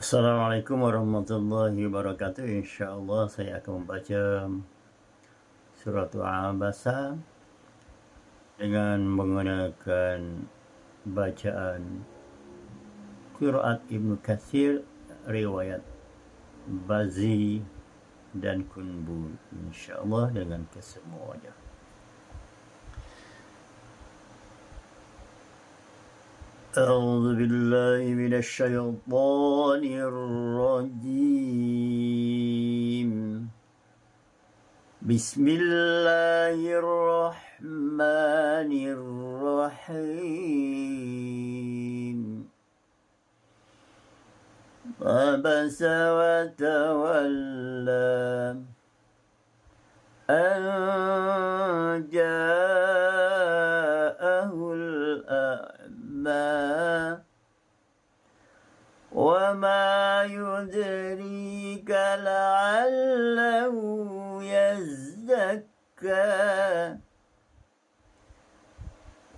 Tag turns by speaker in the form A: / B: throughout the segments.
A: Assalamualaikum warahmatullahi wabarakatuh. Insyaallah saya akan membaca surat Abasa dengan menggunakan bacaan qiraat Ibnu Katsir, riwayat Bazi dan Kunbul, insyaallah dengan kesemuanya. أعوذ بالله من الشيطان الرجيم. بسم الله الرحمن الرحيم. عبس وتولى أن جاءه الأعمى وما يدريك لعله يزكى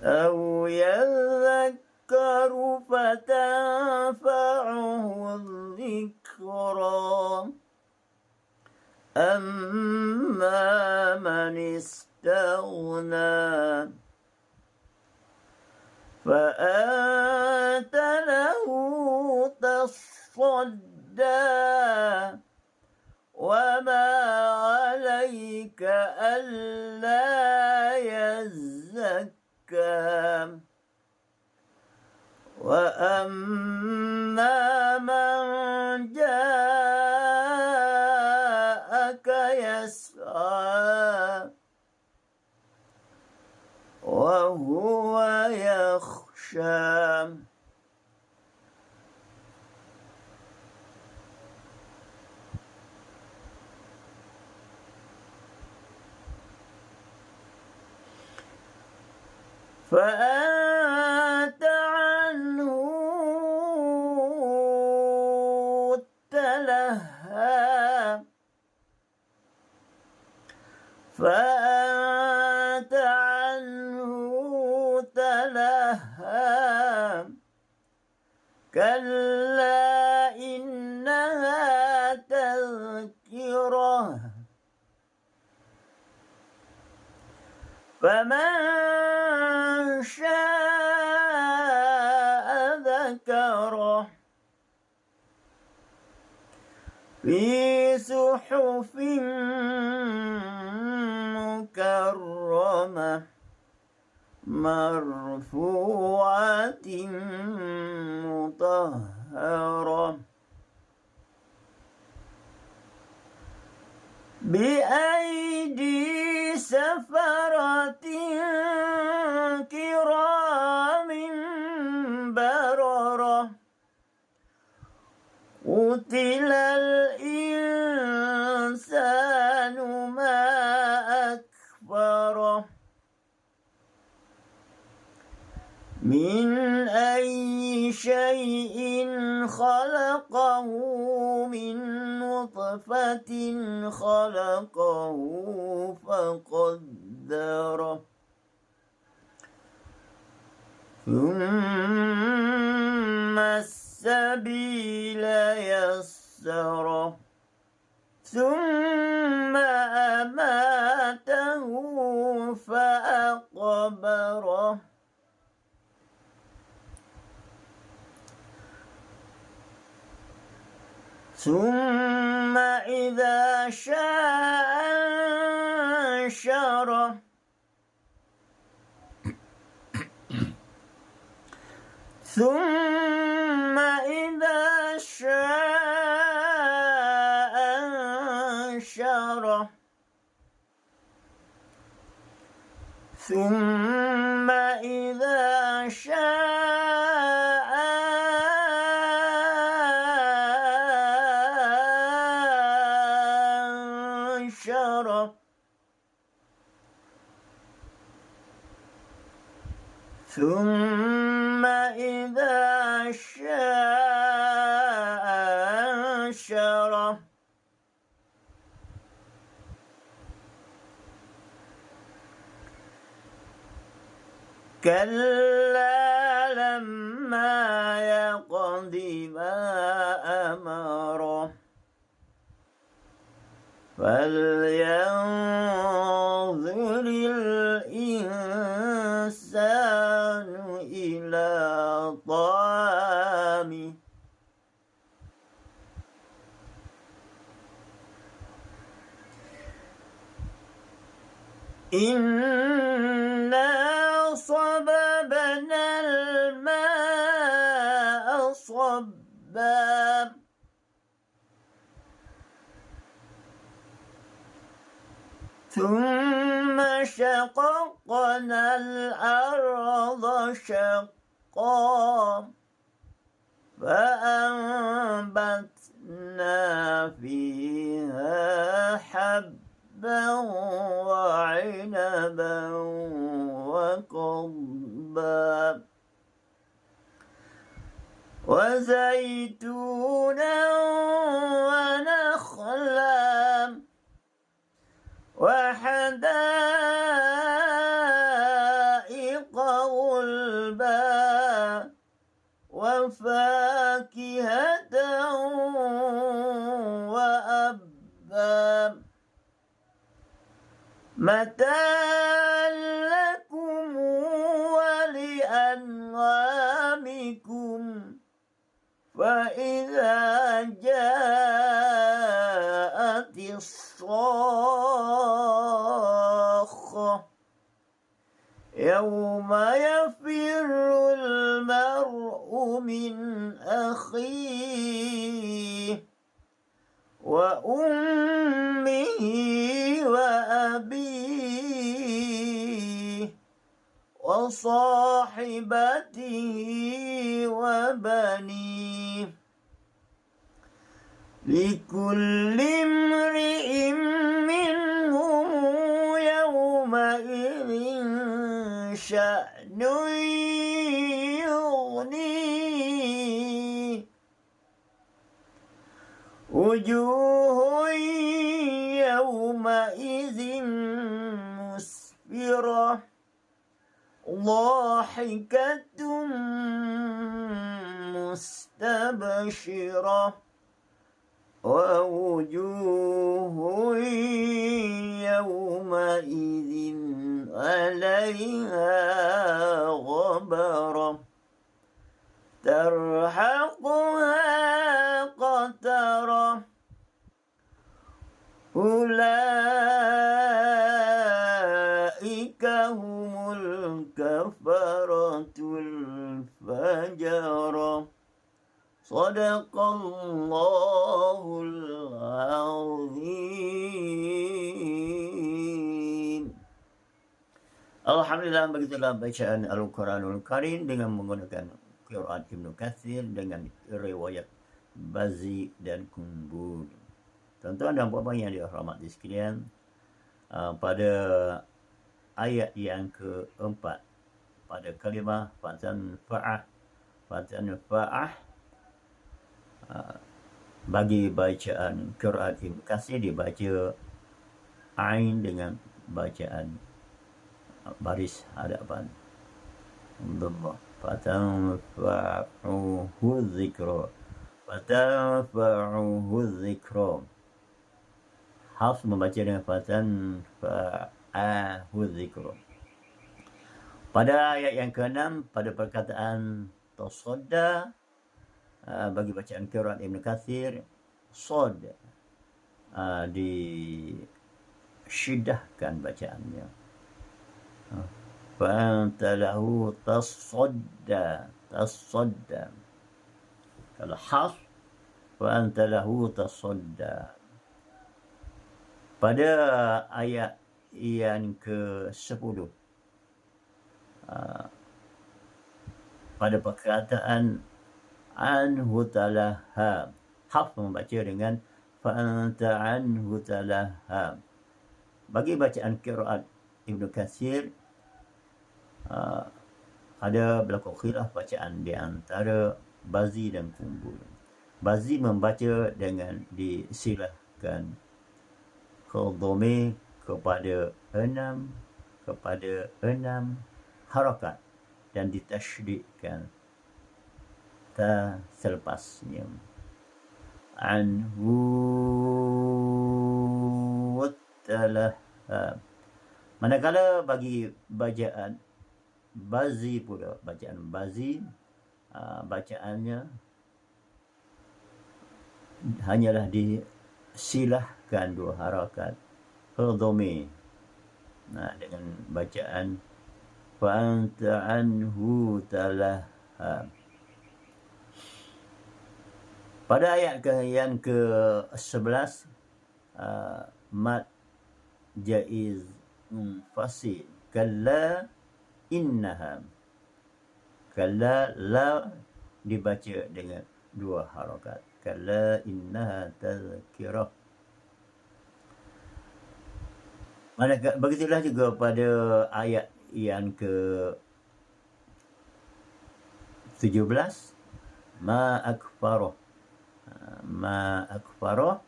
A: أو يذكر فتنفعه الذكرى أما من استغنى فأنت له تصدى وما عليك ألا يزكى وأما من جاءك يسعى وهو يخشى فأنت عنه تلهى فأنت عنه تلهى كلا إنها تذكرة فمن شاء ذكره في صحف مكرمة مرفوعة مطهرة بأيدي سفرة كرام بررة قتل الإنسان ما أكفره من أي شيء خلقه من نطفة خلقه فقدره ثم السبيل يسره ثم أماته فأقبره ثم إذا شاء أنشره ثم إذا شاء أنشره ثم إذا شاء أنشره ثم إذا شاء أنشره كلا لما يقض ما أمره فلينظر الإنسان إلى طعامه إنا صببنا الماء صبا ثم شققنا الأرض شقا فأنبتنا فيها حبا وعنبا وقضبا وزيتونا ونخلا وحدائق غلبا وفاكهة وأبا متاعا لكم ولأنعامكم فإذا جاءت الصاخة يوم يفر المرء من أخيه وأمه وأبيه وصاحبته وبنيه لكل امرئ منهم يومئذ شأن يغنيه وجوه يومئذ مسفرة ضاحكة مستبشرة ووجوه يومئذ عليها غبرة ترهقها قترة أولئك هم الكفرة الفجرة صدق الله العظيم. Alhamdulillah, begitulah bacaan Al-Quranul Karim dengan menggunakan qiraat Ibnu Katsir dengan riwayat Bazzi dan Kumbul. Tuan-tuan dan puan-puan yang dirahmati sekalian, pada ayat yang keempat pada kalimah fatanfa'ah bagi bacaan qiraat Ibnu Katsir dibaca ain dengan bacaan baris hadapan. Alhamdulillah. Fatanfa'uhu dzikra. Hafs membaca dengan fatanfa'ahu dzikra. Pada ayat yang ke-6 pada perkataan tasadda, bagi bacaan qiraat Ibnu Katsir, sad disyiddahkan bacaannya. Fa'anta lahu tasadda. Kalau Hafs, fa'anta lahu tasadda. Pada ayat yang ke-10, pada perkataan anhu talahab, Hafs membaca dengan fa'anta anhu talahab. Bagi bacaan qiraat Ibnu Katsir, ada berlaku khilaf bacaan di antara Bazzi dan Kumbul. Bazzi membaca dengan disilahkan khadhami kepada 6 harakat dan ditasydidkan ta selepasnya. Anhu wattalahab. Manakala bagi bacaan bazi pula, bacaan bazi, bacaannya hanyalah disilahkan 2 harakat dhamir. Dengan bacaan fa anta anhu talahab. Pada ayat yang ke-11, mad jaiz munfasil. Kalla innaha. Kalla la dibaca dengan 2 harakat. Kalla innaha tazkirah. Begitulah juga pada ayat yang ke-17, ma akfarah. Ma akfarah.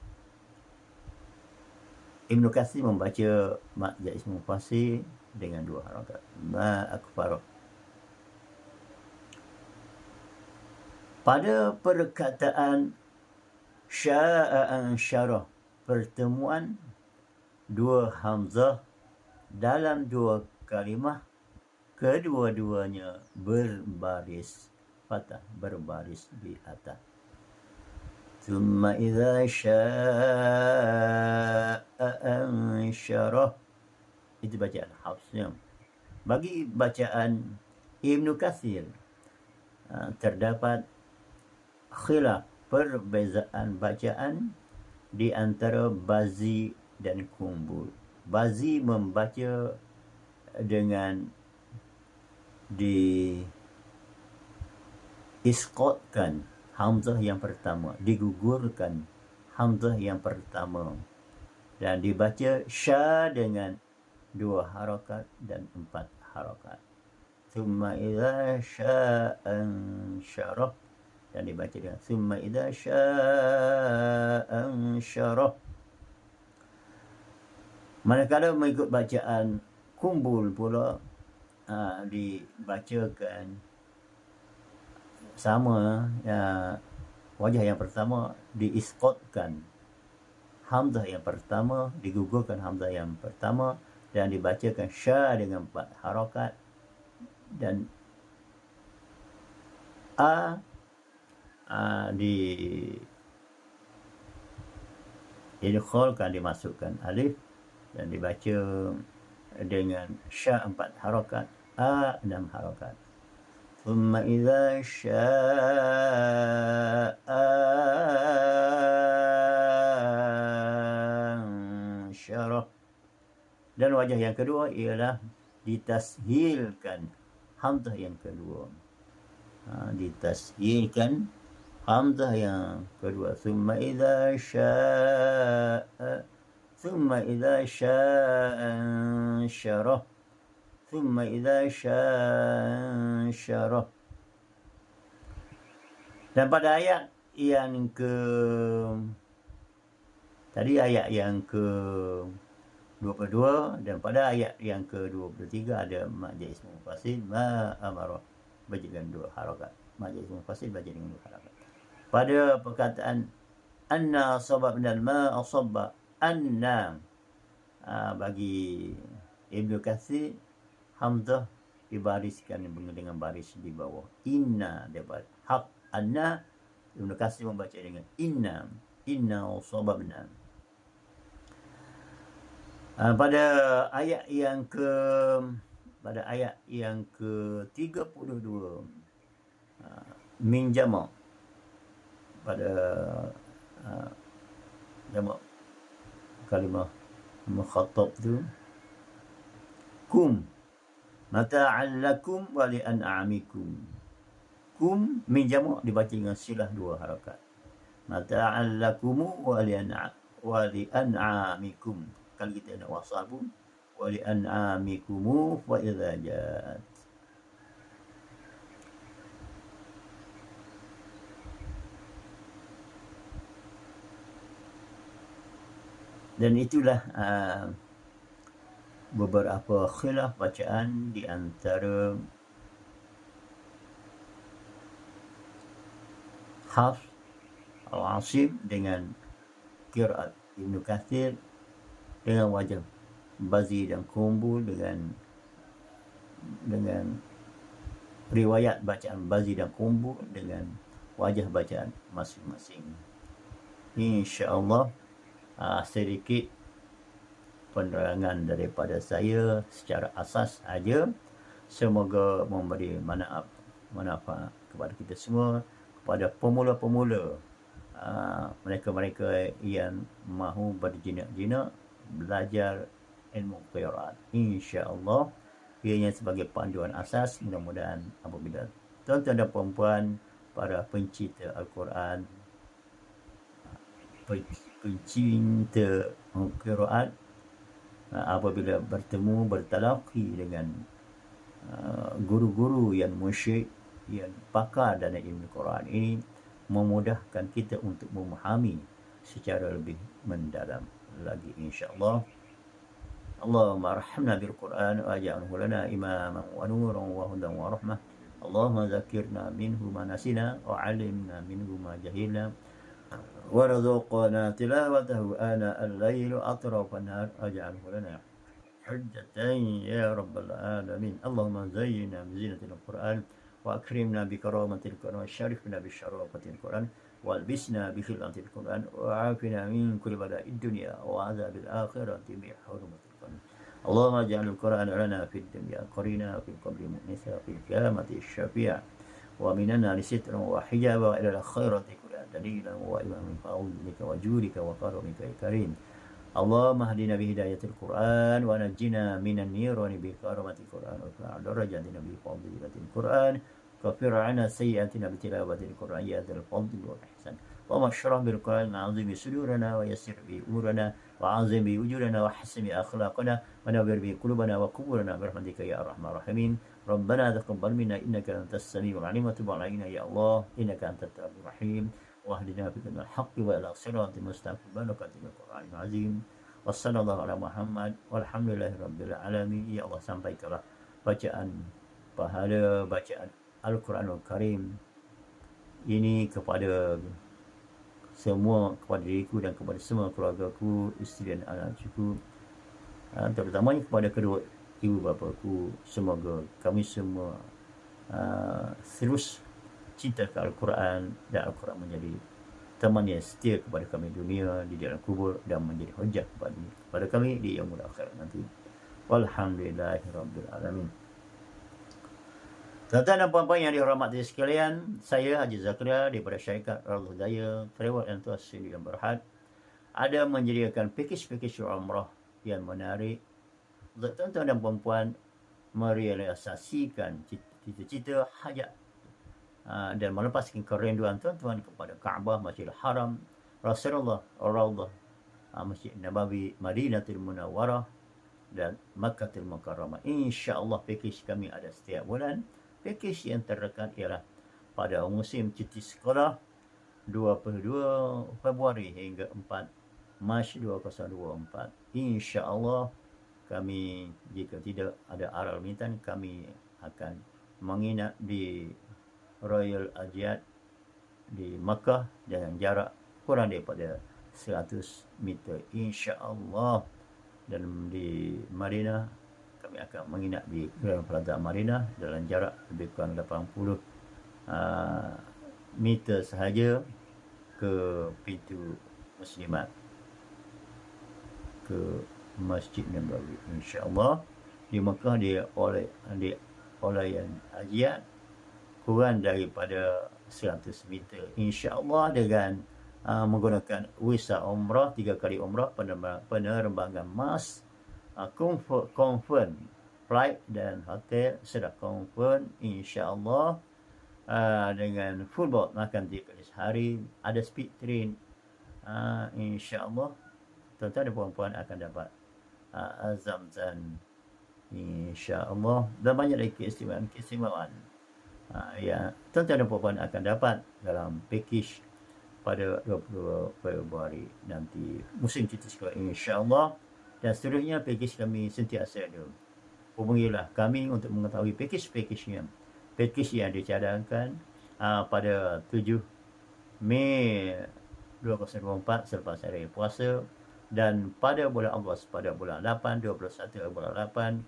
A: Ibn Katsir membaca mad jaiz munfasil dengan 2 harakat. Ma akfarah. Pada perkataan sya'a ansyarah, pertemuan 2 hamzah dalam 2 kalimah, kedua-duanya berbaris fathah, berbaris di atas. Thumma idza sya'a ansyarah. Itu bacaan Hafsnya. Bagi bacaan Ibn Katsir, terdapat khilaf, perbezaan bacaan di antara Bazi dan Kumbul. Bazi membaca dengan diisqatkan hamzah yang pertama, digugurkan hamzah yang pertama, dan dibaca sya dengan 2 harakat dan 4 harakat. Thumma idza sya'a ansyarah, dan dibaca dengan thumma idza sya'a ansyarah. Manakala mengikut bacaan Kumbul pula, dibacakan sama, wajah yang pertama diisqatkan hamzah yang pertama, digugurkan hamzah yang pertama, dan dibacakan sya dengan 4 harakat, dan idkhalkan, dimasukkan alif, dan dibaca dengan sya 4 harakat, 6 harakat. Thumma idza sya'a ansyarah. Dan wajah yang kedua ialah ditashilkan hamzah yang kedua. Ditashilkan hamzah yang kedua. Thumma idza sya'a ansyarah. Thumma idza sya'a ansyarah. Dan pada ayat yang ayat yang ke-22, dan pada ayat yang ke-23 ada mad jaiz munfasil, ma amarah, baca dengan 2 harakat. Mad jaiz munfasil baca dengan 2 harakat. Pada perkataan anna sababna al-ma asabba, anna, bagi Ibn Katsir, hamzah dibariskan dengan baris di bawah. Inna dapat hak anna, Ibn Katsir membaca dengan inna sababna. Pada ayat yang ke-32, min jama', pada jama' kalimah mukhatab tu, kum mata'an lakum wa li an'amikum. Kum min jama' dibaca dengan silah 2 harakat. Mata'an lakum wa li an'amikum. Kalau kita nak wasal pun, wa li an'amikum wa idza ja'at. Dan itulah beberapa khilaf bacaan di antara Hafs, Al-Asim dengan qiraat Ibnu Katsir, dengan wajah Bazi dan Kumbul dengan riwayat bacaan Bazi dan Kumbul dengan wajah bacaan masing-masing. InsyaAllah sedikit penerangan daripada saya secara asas aja. Semoga memberi manfaat kepada kita semua, kepada pemula-pemula, mereka-mereka yang mahu berjinak-jinak belajar ilmu qiraat. InsyaAllah ianya sebagai panduan asas. Mudah-mudahan apabila tuan-tuan dan puan-puan, para pencinta Al-Quran, pencinta qiraat, apabila bertemu bertalaqi dengan guru-guru yang musyrik, yang pakar dalam ilmu Quran ini, memudahkan kita untuk memahami secara lebih mendalam lagi, insya-Allah. Allahumma arhamna bil Quran waj'alhu lana imaman wa nuran wa hudan wa rahmah. Allahumma zakirna minhu ma nasina wa 'allimna minhu ma jahilna warzuqna tilawatahu ana al-lail atrafan nahar waj'alhu lana hujjatan ya rabbal alamin. Allahumma zayyinna bi zinatil Quran wa akrimna bi karamatil Quran wa syarifna bi syarafatil Quran walbisna bi khilatil Quran wa afina min kulli bala'id dunya wa azabil akhirati bi hurmatil Quran. Allahumma ja'alul Quran lana fid dunya qarina fil qabri mu'nisa fil qiyamati syafi'a wa minana lisitran wa hijaba ila al-khairati kulli dalilan wa imamin fa'udika wa jurika wa karamika ya karim. Allahumma hadina bi hidayatil Quran wa najjina minan nirani bi karamatil Quran wa fa'al darajatina bi fadlilatil Quran kafir 'anna sayyi'atina bi tilawatil Quran ya dzal fadli wal ihsan. Allahumma shrah bil Quran azim bi sudurana wa yassir bi umurana wa azim bi wujudana wa hassin bi akhlaqana wa nawwir bi qulubana wa quburana bi rahmatika ya arhamar rahimin. Rabbana taqabbal minna innaka antas samiul 'alim wa tub 'alaina ya Allah innaka antat tawwabur rahim. Wahdina biqadril haqqi wa ila siratal mustaqim barakatil Qur'anil azim. Wassallallahu ala Muhammad walhamdulillahi rabbil alamin. Ya Allah, sampaikanlah bacaan pahala bacaan Al-Quranul Karim ini kepada semua, kepada diriku dan kepada semua keluargaku, isteri dan anak cucu, terutamanya kepada kedua ibu bapaku. Semoga kami semua terus cinta ke Al-Quran dan Al-Quran menjadi teman yang setia kepada kami dunia, di dalam kubur, dan menjadi hujah kepada kami di yaumul akhir nanti. Walhamdulillahirabbil alamin. Tuan-tuan dan puan-puan yang dihormati sekalian, saya Haji Zakaria daripada syarikat Al-Hidayah Travel and Tours Sdn Bhd ada menyediakan pakej-pakej umrah yang menarik untuk tuan-tuan dan puan-puan merealisasikan cita-cita hajat dan melepaskan kerinduan tuan-tuan kepada Kaabah, Masjidil Haram, Rasulullah, Raudhah, Masjid Nabawi, Madinatul Munawwarah dan Makkahul Mukarramah. Insya-Allah pakej kami ada setiap bulan. Pakej yang terdekat ialah pada musim cuti sekolah 22 Februari hingga 4 Mac 2024. Insya-Allah kami, jika tidak ada aral mintan, kami akan menginap di Royal Ajiyat di Makkah dengan jarak kurang daripada 100 meter, insya-Allah. Dan di Madinah kami akan menginap di Grand Plaza Madinah dalam jarak lebih kurang 80 meter sahaja ke pintu Muslimat, ke Masjid Nabawi, insya-Allah. Di Makkah dia oleh yang Ajiyat kurang daripada 100 meter, insya-Allah, dengan menggunakan visa umrah 3 kali umrah, penerbangan mas, confirm flight dan hotel sudah confirm, insya-Allah, dengan full board, makan 3 kali sehari, ada speed train, insya-Allah tuan-tuan dan puan-puan akan dapat Zamzam, insya-Allah, dan banyak lagi keistimewaan yang tuan-tuan dan puan-puan akan dapat dalam pakej pada 20 Februari nanti, musim cuti sekolah, insya-Allah. Dan seterusnya pakej kami sentiasa ada. Hubungilah kami untuk mengetahui pakej-pakejnya. Pakej yang dicadangkan pada 7 Mei 2024 selepas hari puasa, dan pada bulan August, pada bulan 8, 21 bulan 8,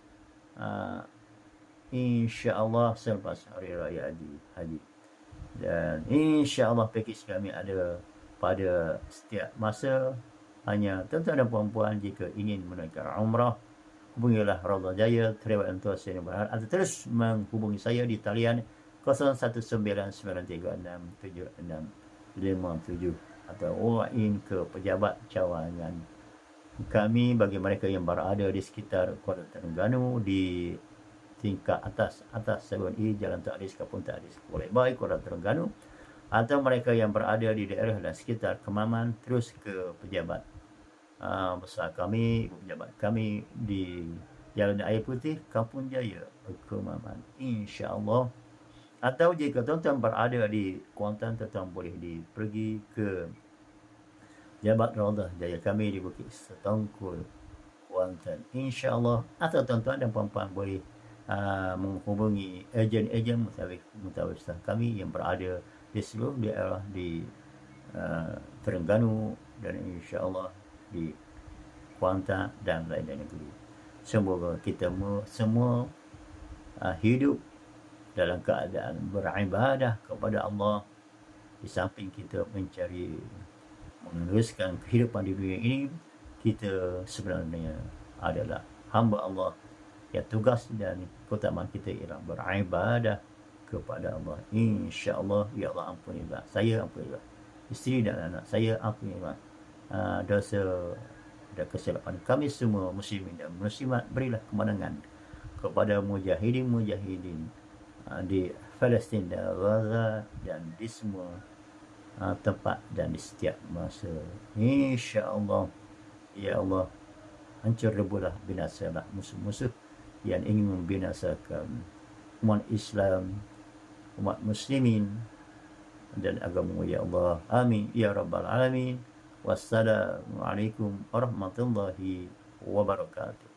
A: insya-Allah selepas hari raya haji. Dan insya-Allah pakej kami ada pada setiap masa. Hanya tuan-tuan dan puan-puan jika ingin menunaikan umrah, hubungilah Raudhah Jaya Travel and Tours Sdn Bhd atau terus menghubungi saya di talian 0199767657 atau walk in ke pejabat cawangan kami bagi mereka yang berada di sekitar Kuala Terengganu di tingkat atas 7E Jalan Taklis Kampung Taklis Kuala Bay Kuala Terengganu, atau mereka yang berada di daerah dan sekitar Kemaman terus ke pejabat besar kami, pejabat kami di Jalan Air Putih Kampung Jaya Kemaman, insya-Allah. Atau jika tuan-tuan berada di Kuantan, tuan-tuan boleh pergi ke Jabat Raudhah Jaya kami di Bukit Setongkul, Kuantan, insya-Allah. Atau tuan-tuan dan puan-puan boleh menghubungi ejen-ejen mutawif kami yang berada di seluruh daerah di Terengganu dan insya-Allah di Kuantan dan lain-lain negeri. Semoga kita semua hidup dalam keadaan beribadah kepada Allah, di samping kita meneruskan kehidupan di dunia ini. Kita sebenarnya adalah hamba Allah, ya tugas dan keutamaan kita ialah beribadah kepada Allah. Insya-Allah, ya Allah ampunilah saya, ampunilah isteri dan anak saya, ampunilah dosa dan kesilapan kami semua muslimin dan muslimat. Berilah kemenangan kepada mujahidin di Palestin dan Gaza dan di semua tempat dan di setiap masa, insya-Allah. Ya Allah, hancur rebuhlah, binasalah musuh-musuh yang ingin membinasakan umat Islam, umat muslimin dan agama, ya Allah. Amin ya rabbal alamin. Wassalamualaikum warahmatullahi wabarakatuh.